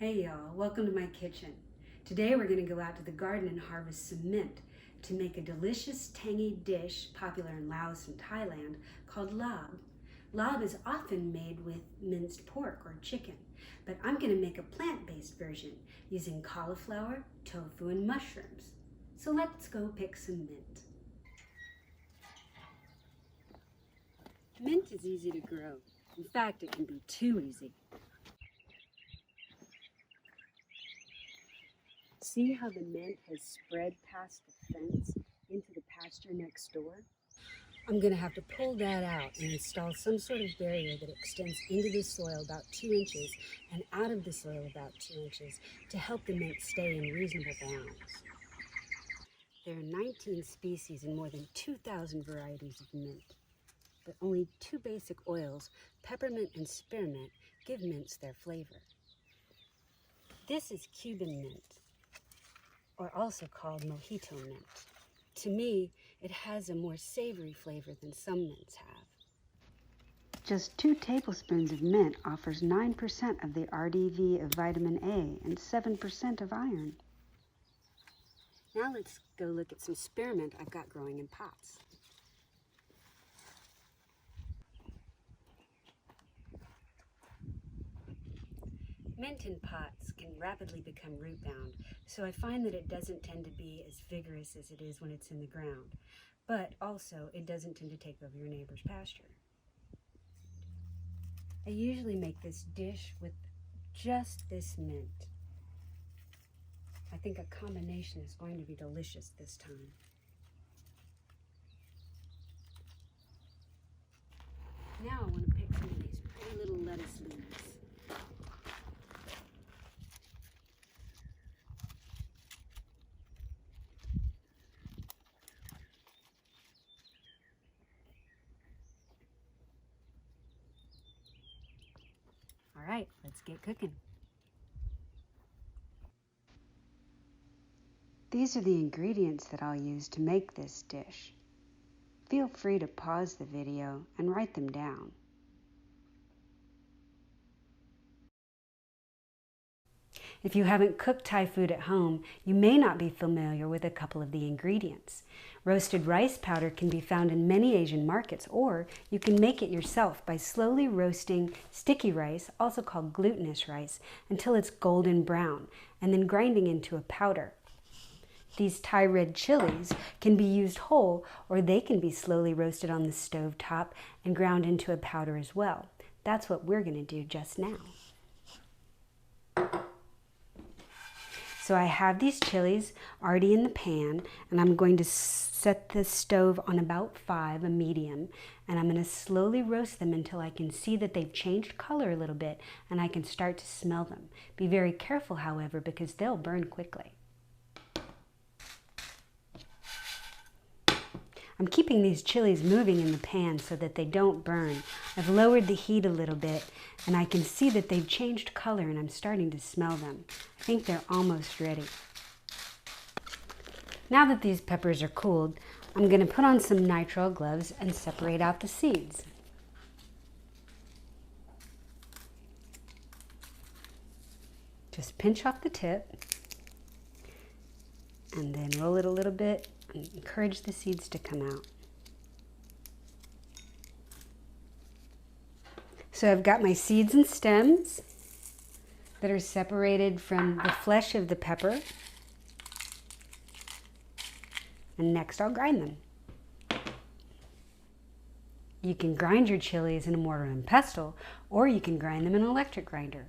Hey y'all, welcome to my kitchen. Today we're going to go out to the garden and harvest some mint to make a delicious tangy dish popular in Laos and Thailand called Larb. Larb is often made with minced pork or chicken, but I'm going to make a plant-based version using cauliflower, tofu, and mushrooms. So let's go pick some mint. Mint is easy to grow. In fact, it can be too easy. See how the mint has spread past the fence into the pasture next door? I'm going to have to pull that out and install some sort of barrier that extends into the soil about 2 inches and out of the soil about 2 inches to help the mint stay in reasonable bounds. There are 19 species and more than 2,000 varieties of mint, but only 2 basic oils, peppermint and spearmint, give mints their flavor. This is Cuban mint, or also called mojito mint. To me, it has a more savory flavor than some mints have. Just 2 tablespoons of mint offers 9% of the RDV of vitamin A and 7% of iron. Now let's go look at some spearmint I've got growing in pots. Mint in pots can rapidly become root-bound, so I find that it doesn't tend to be as vigorous as it is when it's in the ground, but also it doesn't tend to take over your neighbor's pasture. I usually make this dish with just this mint. I think a combination is going to be delicious this time. Now I want to pick some of these pretty little lettuce leaves. All right, let's get cooking. These are the ingredients that I'll use to make this dish. Feel free to pause the video and write them down. If you haven't cooked Thai food at home, you may not be familiar with a couple of the ingredients. Roasted rice powder can be found in many Asian markets, or you can make it yourself by slowly roasting sticky rice, also called glutinous rice, until it's golden brown, and then grinding into a powder. These Thai red chilies can be used whole, or they can be slowly roasted on the stove top and ground into a powder as well. That's what we're going to do just now. So I have these chilies already in the pan, and I'm going to set the stove on about 5, a medium, and I'm going to slowly roast them until I can see that they've changed color a little bit and I can start to smell them. Be very careful, however, because they'll burn quickly. I'm keeping these chilies moving in the pan so that they don't burn. I've lowered the heat a little bit, and I can see that they've changed color and I'm starting to smell them. I think they're almost ready. Now that these peppers are cooled, I'm going to put on some nitrile gloves and separate out the seeds. Just pinch off the tip and then roll it a little bit and encourage the seeds to come out. So I've got my seeds and stems that are separated from the flesh of the pepper. And next I'll grind them. You can grind your chilies in a mortar and pestle, or you can grind them in an electric grinder.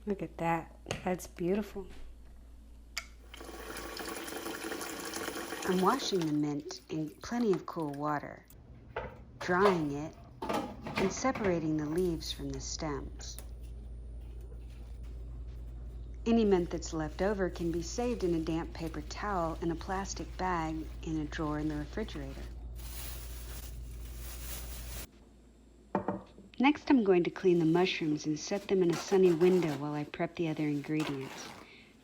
Look at that. That's beautiful. I'm washing the mint in plenty of cool water, drying it, and separating the leaves from the stems. Any mint that's left over can be saved in a damp paper towel in a plastic bag in a drawer in the refrigerator. Next, I'm going to clean the mushrooms and set them in a sunny window while I prep the other ingredients.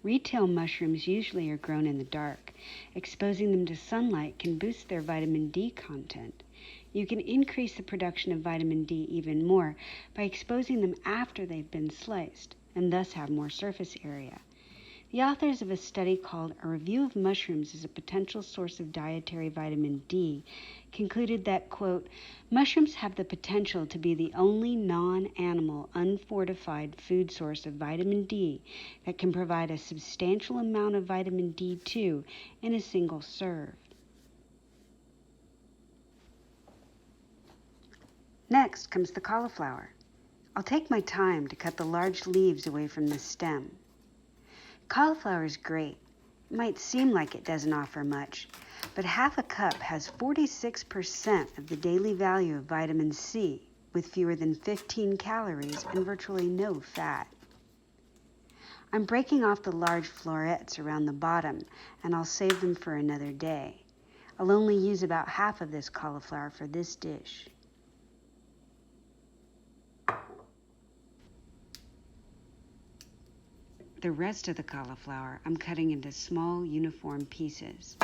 Retail mushrooms usually are grown in the dark. Exposing them to sunlight can boost their vitamin D content. You can increase the production of vitamin D even more by exposing them after they've been sliced, and thus have more surface area. The authors of a study called A Review of Mushrooms as a Potential Source of Dietary Vitamin D concluded that, quote, mushrooms have the potential to be the only non-animal, unfortified food source of vitamin D that can provide a substantial amount of vitamin D2 in a single serve. Next comes the cauliflower. I'll take my time to cut the large leaves away from the stem. Cauliflower is great. It might seem like it doesn't offer much, but half a cup has 46% of the daily value of vitamin C with fewer than 15 calories and virtually no fat. I'm breaking off the large florets around the bottom, and I'll save them for another day. I'll only use about half of this cauliflower for this dish. The rest of the cauliflower I'm cutting into small, uniform pieces.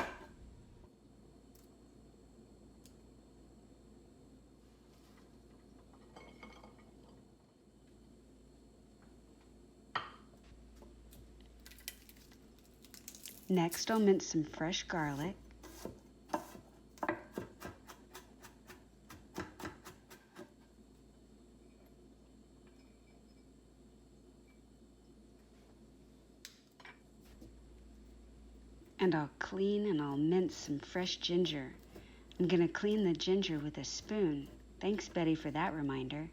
Next, I'll mince some fresh garlic. And I'll clean and I'll mince some fresh ginger. I'm gonna clean the ginger with a spoon. Thanks, Betty, for that reminder.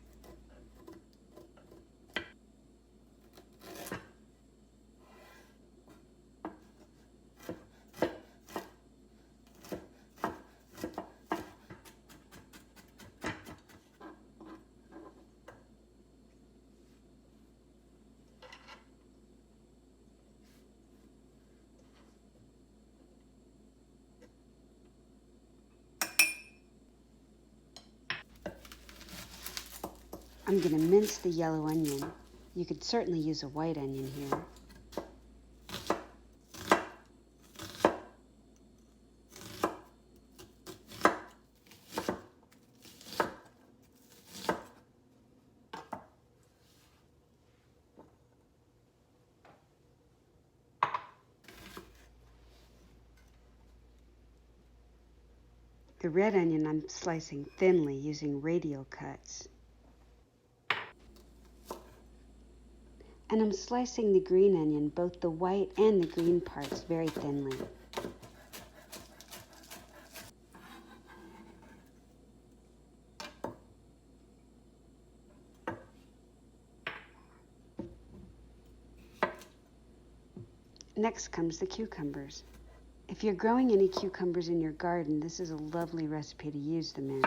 I'm going to mince the yellow onion. You could certainly use a white onion here. The red onion I'm slicing thinly using radial cuts. And I'm slicing the green onion, both the white and the green parts, very thinly. Next comes the cucumbers. If you're growing any cucumbers in your garden, this is a lovely recipe to use them in.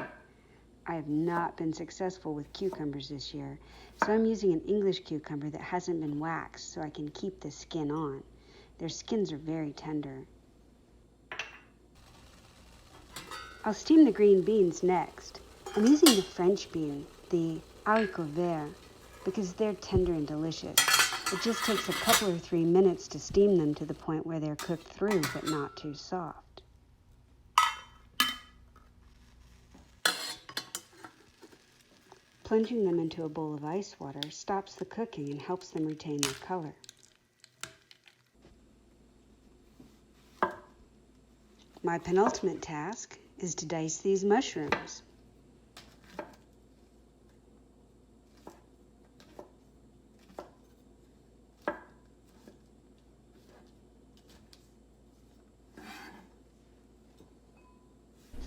I have not been successful with cucumbers this year, so I'm using an English cucumber that hasn't been waxed so I can keep the skin on. Their skins are very tender. I'll steam the green beans next. I'm using the French bean, the haricot vert, because they're tender and delicious. It just takes a couple or 3 minutes to steam them to the point where they're cooked through but not too soft. Plunging them into a bowl of ice water stops the cooking and helps them retain their color. My penultimate task is to dice these mushrooms.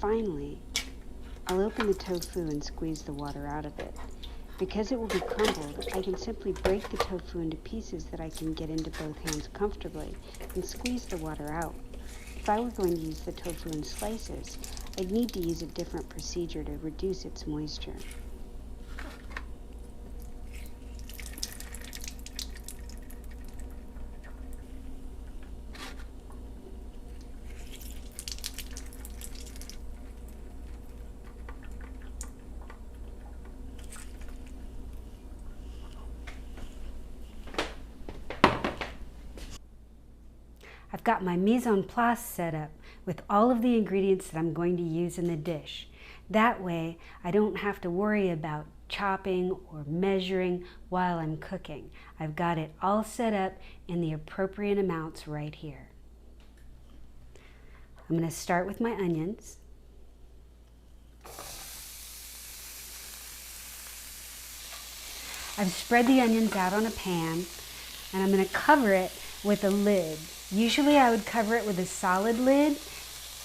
Finally, I'll open the tofu and squeeze the water out of it. Because it will be crumbled, I can simply break the tofu into pieces that I can get into both hands comfortably and squeeze the water out. If I were going to use the tofu in slices, I'd need to use a different procedure to reduce its moisture. I've got my mise en place set up with all of the ingredients that I'm going to use in the dish. That way, I don't have to worry about chopping or measuring while I'm cooking. I've got it all set up in the appropriate amounts right here. I'm going to start with my onions. I've spread the onions out on a pan, and I'm going to cover it with a lid. Usually I would cover it with a solid lid.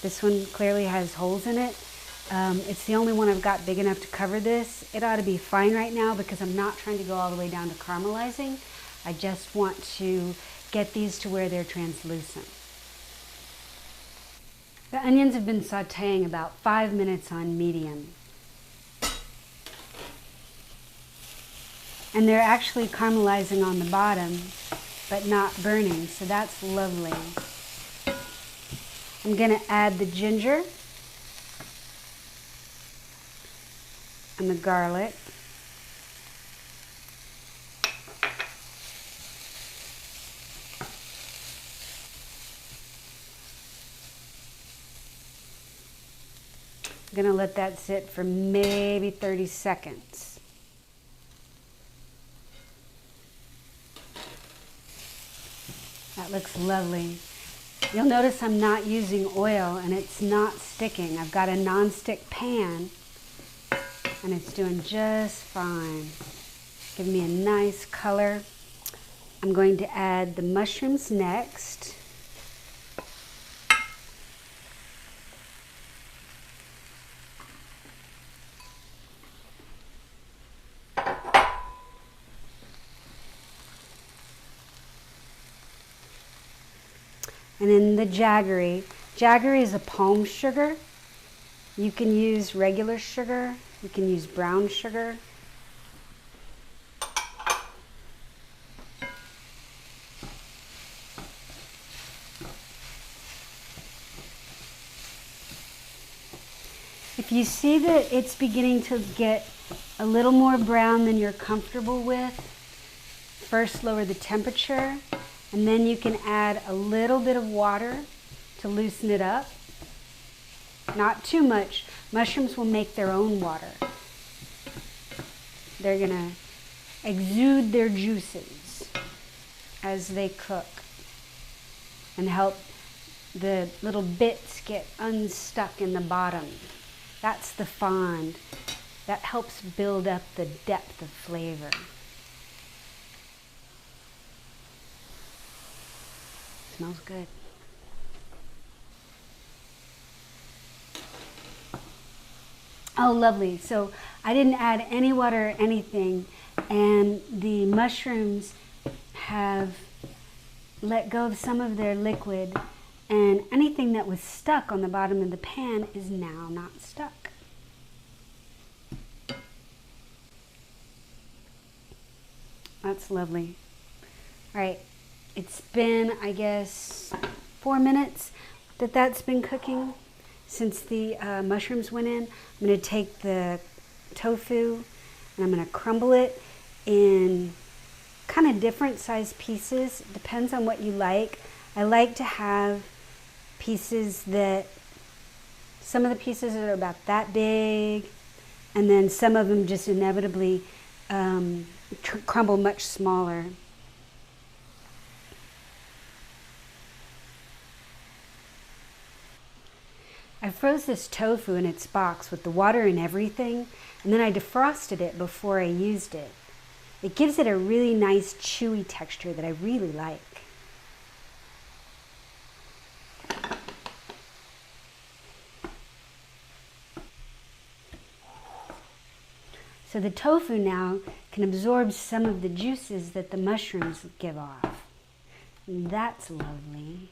This one clearly has holes in it. It's the only one I've got big enough to cover this. It ought to be fine right now because I'm not trying to go all the way down to caramelizing. I just want to get these to where they're translucent. The onions have been sauteing about 5 minutes on medium. And they're actually caramelizing on the bottom, but not burning, so that's lovely. I'm going to add the ginger and the garlic. I'm going to let that sit for maybe 30 seconds. That looks lovely. You'll notice I'm not using oil and it's not sticking. I've got a non-stick pan and it's doing just fine. Give me a nice color. I'm going to add the mushrooms next. And then the jaggery. Jaggery is a palm sugar. You can use regular sugar. You can use brown sugar. If you see that it's beginning to get a little more brown than you're comfortable with, first lower the temperature. And then you can add a little bit of water to loosen it up. Not too much. Mushrooms will make their own water. They're going to exude their juices as they cook and help the little bits get unstuck in the bottom. That's the fond. That helps build up the depth of flavor. Smells good. Oh, lovely. So I didn't add any water or anything, and the mushrooms have let go of some of their liquid, and anything that was stuck on the bottom of the pan is now not stuck. That's lovely. All right. It's been, I guess, 4 minutes that that's been cooking since the mushrooms went in. I'm going to take the tofu and I'm going to crumble it in kind of different size pieces. It depends on what you like. I like to have pieces that, some of the pieces are about that big, and then some of them just inevitably crumble much smaller. I froze this tofu in its box with the water and everything, and then I defrosted it before I used it. It gives it a really nice chewy texture that I really like. So the tofu now can absorb some of the juices that the mushrooms give off. And that's lovely.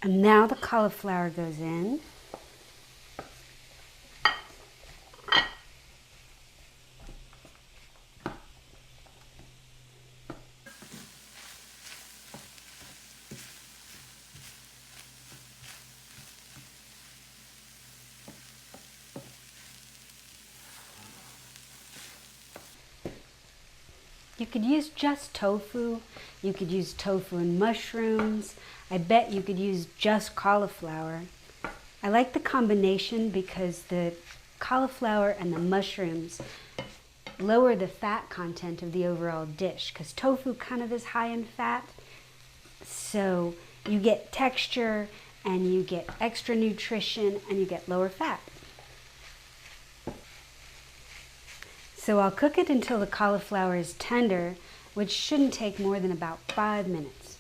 And now the cauliflower goes in. You could use just tofu. You could use tofu and mushrooms. I bet you could use just cauliflower. I like the combination because the cauliflower and the mushrooms lower the fat content of the overall dish, because tofu kind of is high in fat. So you get texture and you get extra nutrition and you get lower fat. So I'll cook it until the cauliflower is tender, which shouldn't take more than about 5 minutes.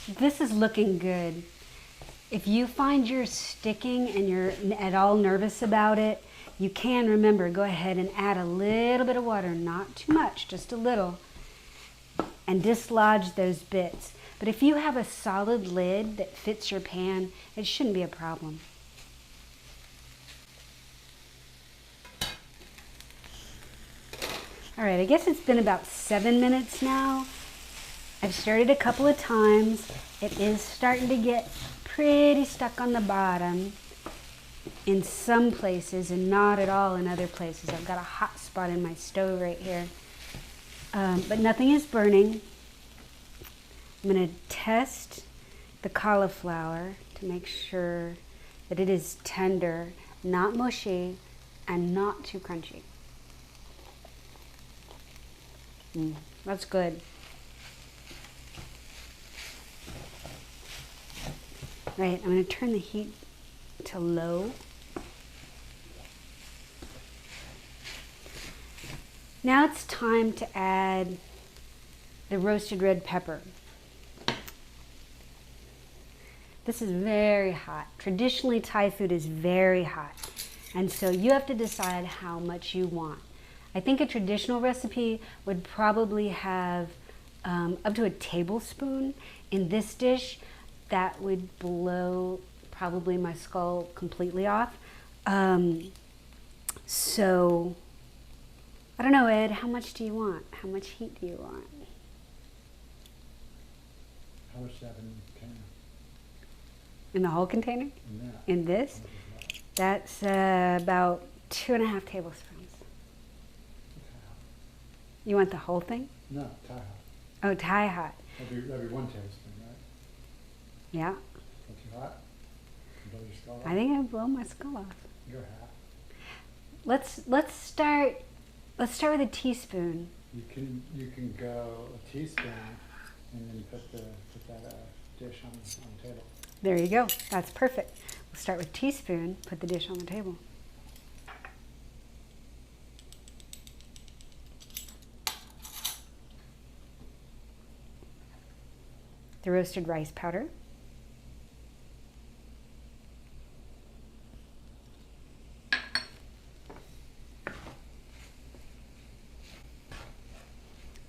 This is looking good. If you find you're sticking and you're at all nervous about it, you can, remember, go ahead and add a little bit of water, not too much, just a little, and dislodge those bits. But if you have a solid lid that fits your pan, it shouldn't be a problem. All right, I guess it's been about 7 minutes now. I've stirred it a couple of times. It is starting to get pretty stuck on the bottom in some places and not at all in other places. I've got a hot spot in my stove right here. But nothing is burning. I'm going to test the cauliflower to make sure that it is tender, not mushy, and not too crunchy. That's good. Right, I'm going to turn the heat to low. Now it's time to add the roasted red pepper. This is very hot. Traditionally, Thai food is very hot. And so you have to decide how much you want. I think a traditional recipe would probably have up to a tablespoon. In this dish, that would blow probably my skull completely off. So, I don't know, Ed, how much do you want? How much heat do you want? How much do you have in the container? In the whole container? In that? In this? That's about 2.5 tablespoons. You want the whole thing? No, Thai hot. Oh, Thai hot. That'd be 1 tablespoon, right? Yeah. Not too hot? Blow your skull off? I think I'd blow my skull off. Go half. Let's start with a teaspoon. You can go a teaspoon and then put that dish on the table. There you go. That's perfect. We'll start with teaspoon, put the dish on the table. The roasted rice powder.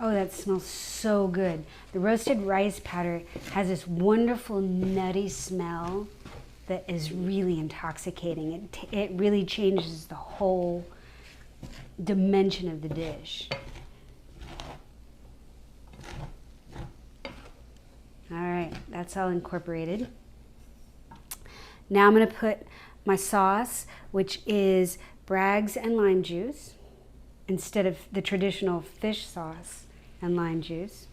Oh, that smells so good. The roasted rice powder has this wonderful nutty smell that is really intoxicating. It really changes the whole dimension of the dish. All right, that's all incorporated. Now I'm going to put my sauce, which is Bragg's and lime juice, instead of the traditional fish sauce and lime juice.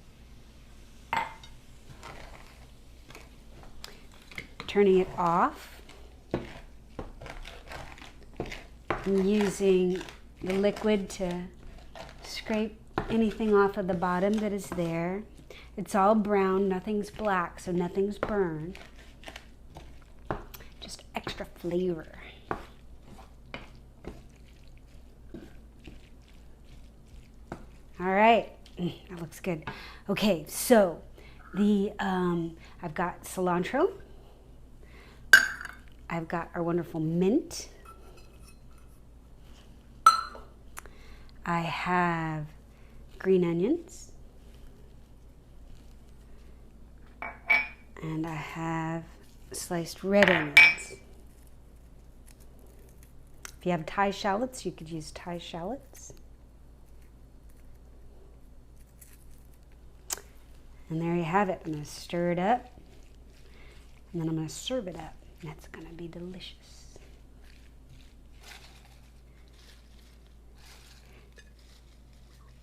Turning it off. I'm using the liquid to scrape anything off of the bottom that is there. It's all brown, nothing's black, so nothing's burned. Just extra flavor. All right, that looks good. Okay, so I've got cilantro. I've got our wonderful mint. I have green onions. And I have sliced red onions. If you have Thai shallots, you could use Thai shallots. And there you have it. I'm going to stir it up. And then I'm going to serve it up. That's going to be delicious.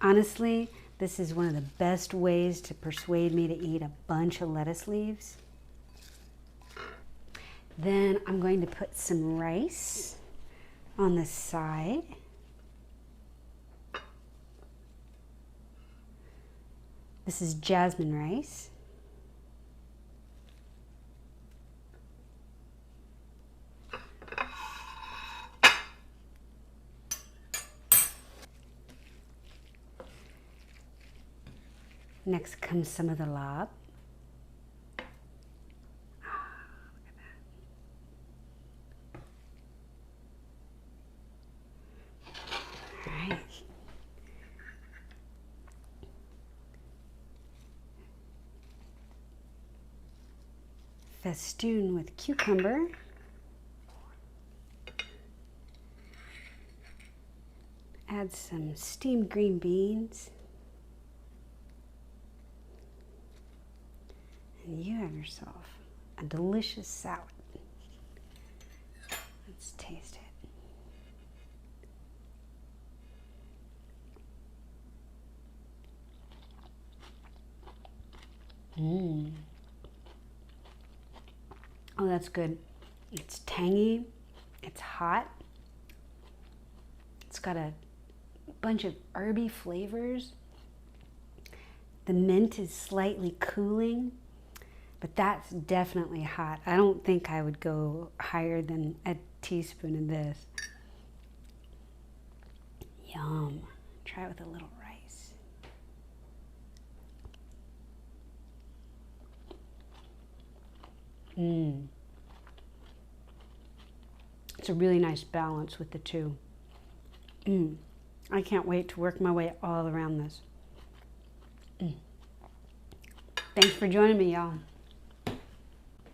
Honestly, this is one of the best ways to persuade me to eat a bunch of lettuce leaves. Then I'm going to put some rice on the side. This is jasmine rice. Next comes some of the larb. Right. Festoon with cucumber. Add some steamed green beans. And you have yourself a delicious salad. Let's taste it. Oh, that's good. It's tangy, it's hot. It's got a bunch of herby flavors. The mint is slightly cooling, but that's definitely hot. I don't think I would go higher than a teaspoon of this. Yum. Try it with a little rice. It's a really nice balance with the two. I can't wait to work my way all around this. Thanks for joining me, y'all.